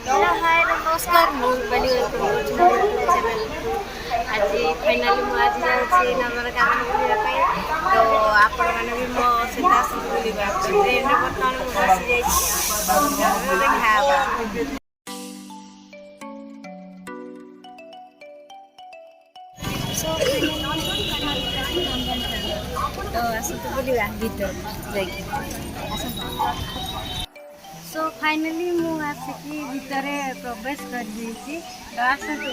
Hello hi नमस्कार मुझे channel आज फाइनाली मुझे जाऊँगी नंदनकानन बुलाई तो आपण मैंने भी मो सहित आसतु बुलवा ट्रेन बर्तमान मुझे बसी जाइए देखा तो आसतु बुलवा भीतर सो फाइनली मु आसिकी भीतर प्रवेश कर दी तो आसतु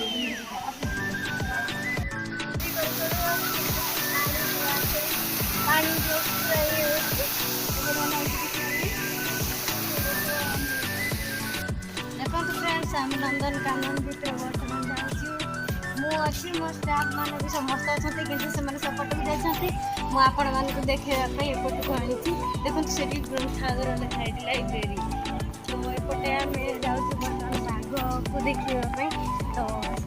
देखो फ्रेंड्स आम नंदनकानन भीतर बर्तमान जाऊँ मो स्टाफ मैंने भी समस्त अच्छा कि सपट भी जाती मुझे मानक देखापी एपटू आनी देखो से ग्रंथागार लिखाई लाइब्रेरी तो एपटे आम जाऊँ बर्तमान बाघ को देखापी तो आस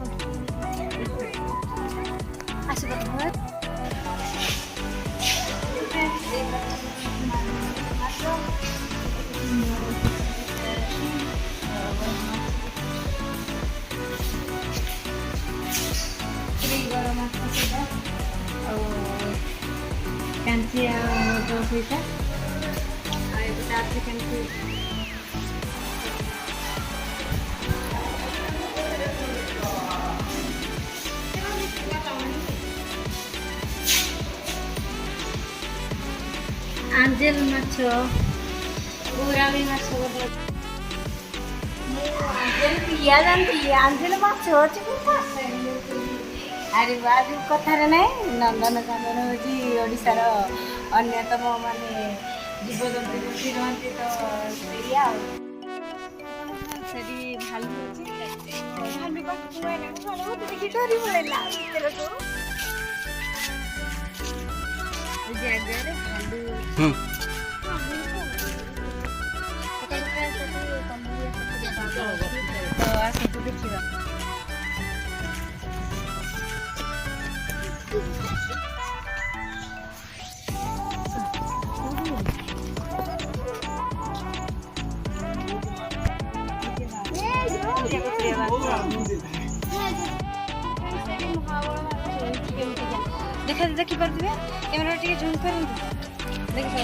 Cantia Rosita, I would African food. Angel macho, Uravi macho. Angel macho, अरे आज कथार ना नंदनकानन हूँ ओडार अन्यतम माने जीवजंतु बसी रही तो से भालू अच्छी डरी पड़ेगा जगह भालू तो आस देखा देखा देखी पारे कैमेरा टे झुम कर देखी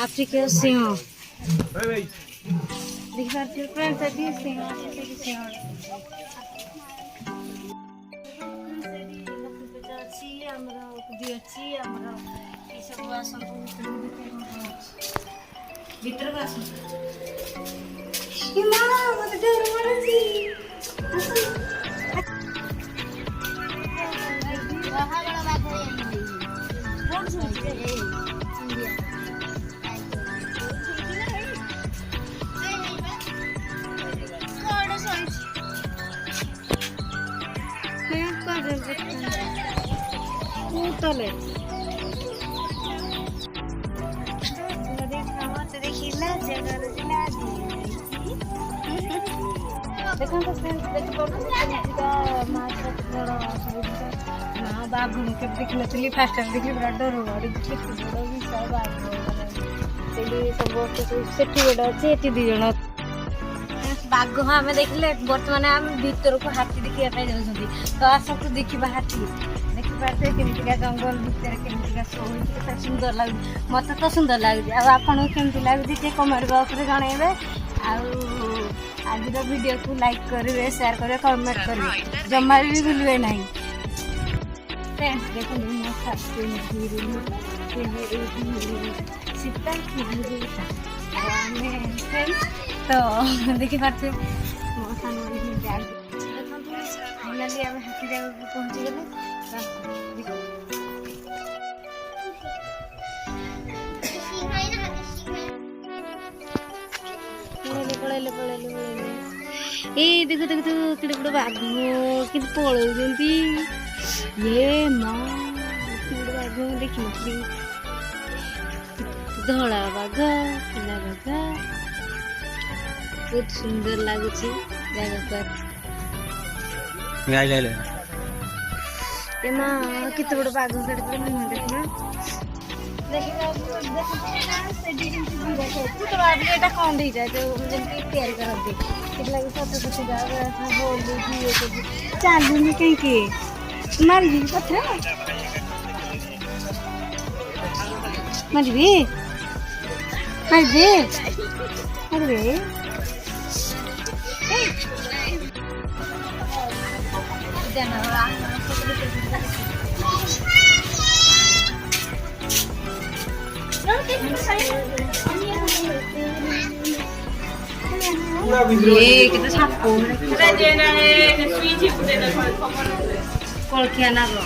आफ्रिका सिंह देखिए फ्रेंड्स अभी सिंह भीतर को देखो तो फ्रेंड्स देखो बाघ के देख नी फास्ट टाइम देखी पूरा डर सब गोटे अच्छे दी जन बाघ हाँ आम देखले बर्तमान आम भीतर को हाथी देखा जाऊँ तो आसतु देखा हाथी देखी पारे केमिका जंगल भितर केमिका शो सुंदर लगे मत तो सुंदर लगे आपको केमती लगे कमेंट बॉक्स में जनइबे आज वीडियो को लाइक करेंगे शेयर करेंगे कमेंट करेंगे जमा भी भूलिए ना फ्रेंड्स देखो सीता फ्रेंड्स तो देखी पारे मो साइड फाइनाली आम हाथी जगह पहुँची गले ए देखो देखो तो केड़े बड़ बाघ कि पळौजंती ये मां केड़े बाघ देखि धला बाघ पीला बाघ बहुत सुंदर लागुची जगह पर ए मां केते बड़ बाघ केड़े बड़ मुंह देखना देखिबा तो एटा कौन दे जाए जो जेंती तैयारी करते कितला फोटो फोटो जा बोल दे ये तो चालू नहीं कहीं के मार भी पत्थर मार भी ये kita sapu kol kiana lo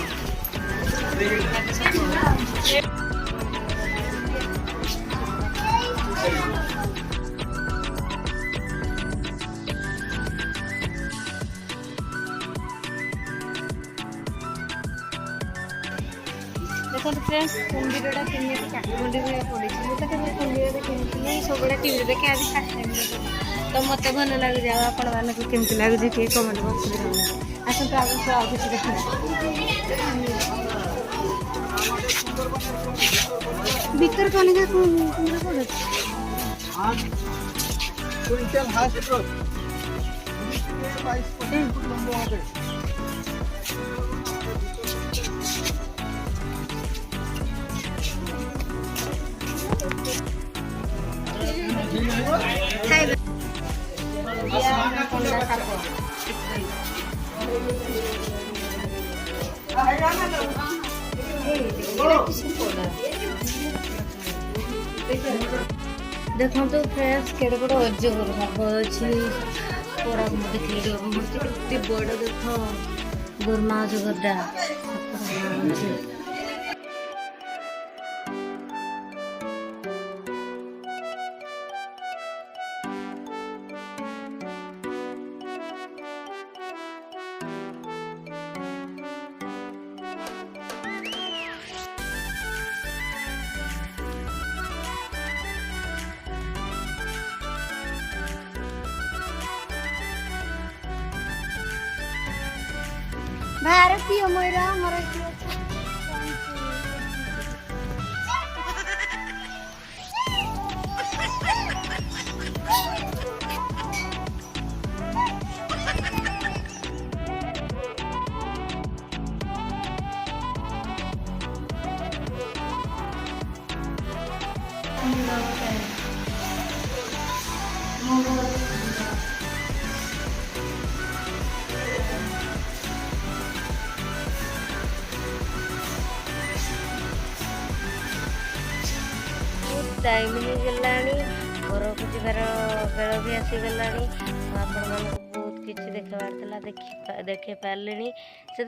देखो फ्रेंड्स कुंडीटा केमी काठमंडी में पड़ी तो केमी कुंडीटा केमी सब टीवी देखे आज फास्ट टाइम तो मत भल लगे आपण मानक केमती लगे किए कमेंट बॉक्स में आसत आगे आउ किसी देखा भीतर कनिका पड़े क्विंटल हाफ देखो तो फ्रेंड्स केड़े बड़ अजगर साप अच्छी पड़ा देखिए केते बड़ देख गोरमा अजगरटा भारतीय मोरा हमारा टाइम हो गलानी घर को जीवार बेल भी आसीगला आपण बहुत किसी देखार देखे पारे से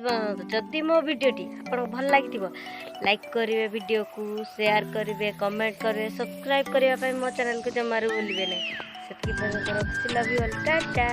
जदि मो भिडटी आपको भल लगी लाइक करेंगे वीडियो को शेयर करेंगे कमेंट करेंगे सब्सक्राइब करने मो चैनल को जमारू भूलिए नहीं से लव यू ऑल टाटा।